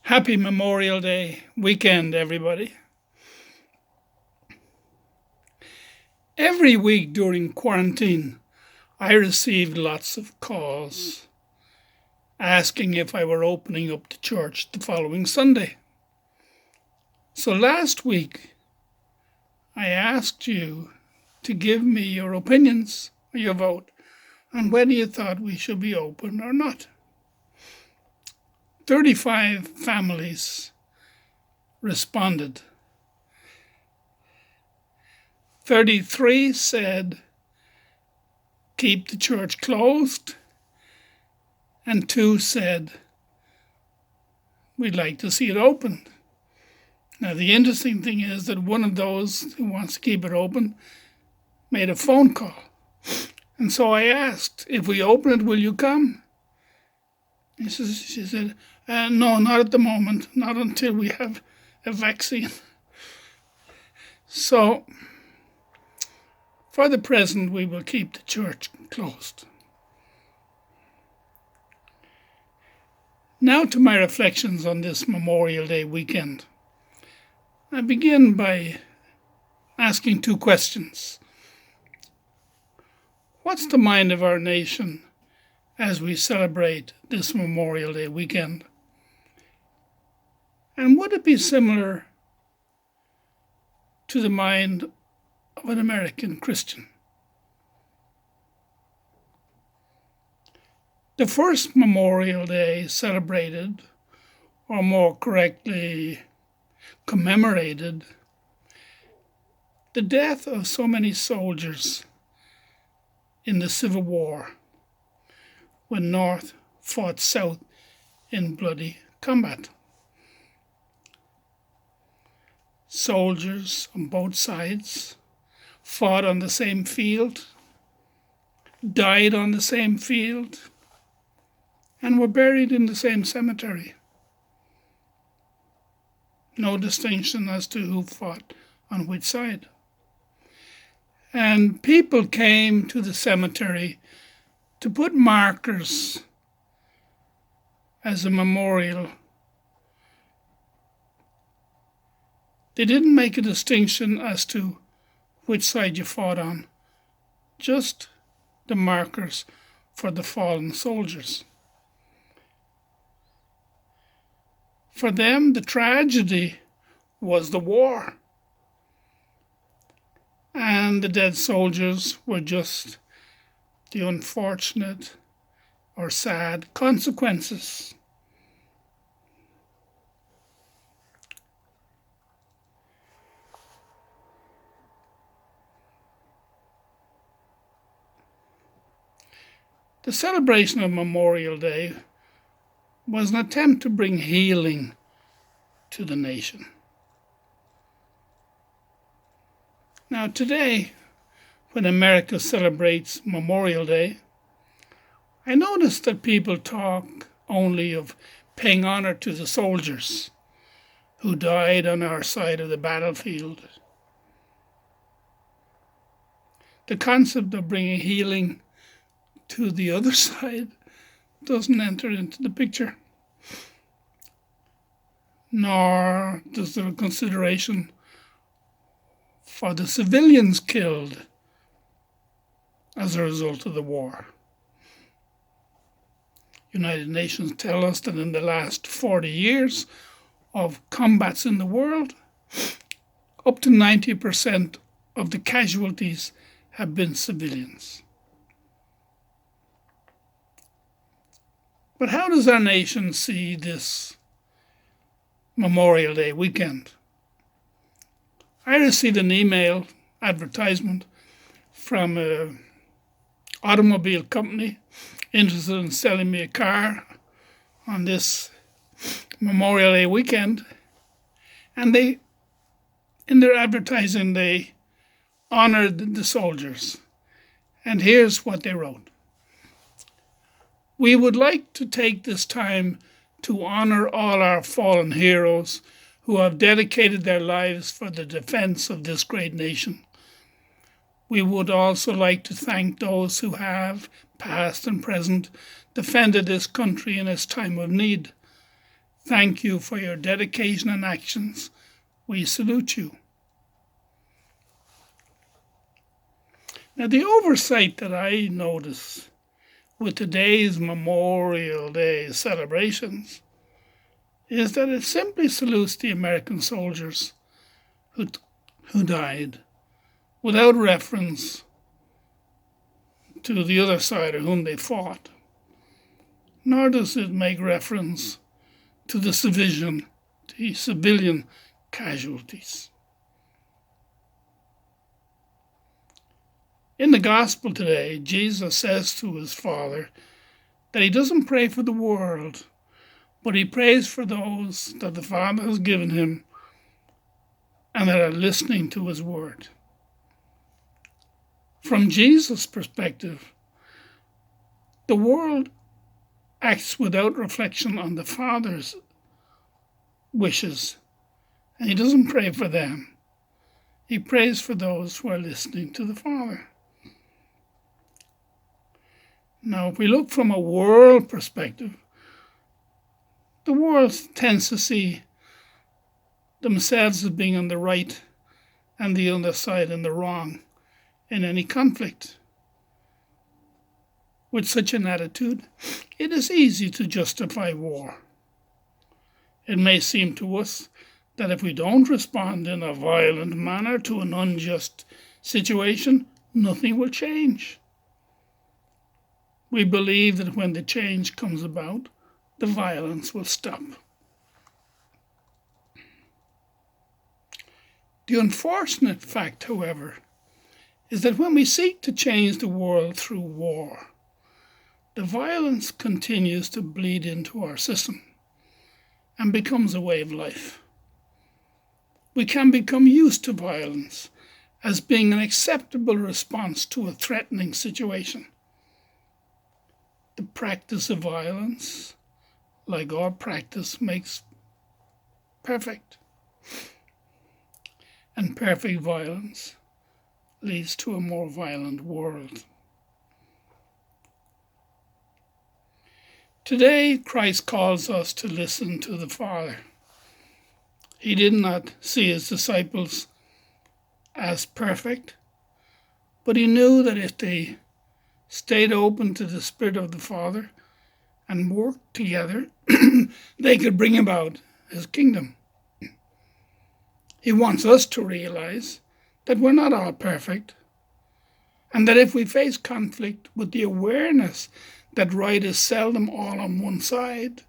Happy Memorial Day weekend, everybody. Every week during quarantine, I received lots of calls asking if I were opening up the church the following Sunday. So last week, I asked you to give me your opinions, or your vote, on whether you thought we should be open or not. 35 families responded. 33 said keep the church closed, and 2 said we'd like to see it opened. Now, the interesting thing is that one of those who wants to keep it open made a phone call. And so I asked, if we open it, will you come? She said, no, not at the moment, not until we have a vaccine. So, for the present, we will keep the church closed. Now to my reflections on this Memorial Day weekend. I begin by asking 2 questions. What's the mind of our nation as we celebrate this Memorial Day weekend? And would it be similar to the mind of an American Christian? The first Memorial Day celebrated, or more correctly, commemorated, the death of so many soldiers in the Civil War when North fought South in bloody combat. Soldiers on both sides fought on the same field, died on the same field, and were buried in the same cemetery. No distinction as to who fought on which side. And people came to the cemetery to put markers as a memorial. They didn't make a distinction as to which side you fought on, just the markers for the fallen soldiers. For them, the tragedy was the war, and the dead soldiers were just the unfortunate or sad consequences. The celebration of Memorial Day was an attempt to bring healing to the nation. Now today, when America celebrates Memorial Day, I notice that people talk only of paying honor to the soldiers who died on our side of the battlefield. The concept of bringing healing to the other side doesn't enter into the picture. Nor does there a consideration for the civilians killed as a result of the war. United Nations tell us that in the last 40 years of combats in the world, up to 90% of the casualties have been civilians. But how does our nation see this Memorial Day weekend? I received an email advertisement from an automobile company interested in selling me a car on this Memorial Day weekend. And in their advertising, they honored the soldiers. And here's what they wrote. We would like to take this time to honor all our fallen heroes who have dedicated their lives for the defense of this great nation. We would also like to thank those who have, past and present, defended this country in its time of need. Thank you for your dedication and actions. We salute you. Now, the oversight that I notice with today's Memorial Day celebrations is that it simply salutes the American soldiers who died without reference to the other side or whom they fought, nor does it make reference to the civilian casualties. In the gospel today, Jesus says to his Father that he doesn't pray for the world, but he prays for those that the Father has given him and that are listening to his word. From Jesus' perspective, the world acts without reflection on the Father's wishes, and he doesn't pray for them. He prays for those who are listening to the Father. Now, if we look from a world perspective, the world tends to see themselves as being on the right and the other side in the wrong in any conflict. With such an attitude, it is easy to justify war. It may seem to us that if we don't respond in a violent manner to an unjust situation, nothing will change. We believe that when the change comes about, the violence will stop. The unfortunate fact, however, is that when we seek to change the world through war, the violence continues to bleed into our system and becomes a way of life. We can become used to violence as being an acceptable response to a threatening situation. The practice of violence, like all practice, makes perfect. And perfect violence leads to a more violent world. Today, Christ calls us to listen to the Father. He did not see his disciples as perfect, but he knew that if they stayed open to the Spirit of the Father and worked together, they could bring about his kingdom. He wants us to realize that we're not all perfect, and that if we face conflict with the awareness that right is seldom all on one side,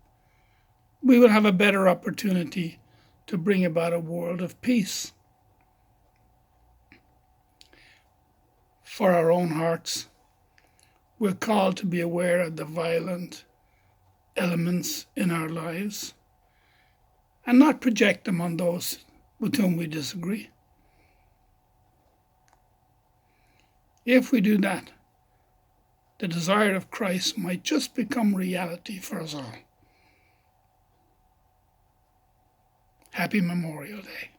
we will have a better opportunity to bring about a world of peace. For our own hearts, we're called to be aware of the violent elements in our lives and not project them on those with whom we disagree. If we do that, the desire of Christ might just become reality for us all. Happy Memorial Day.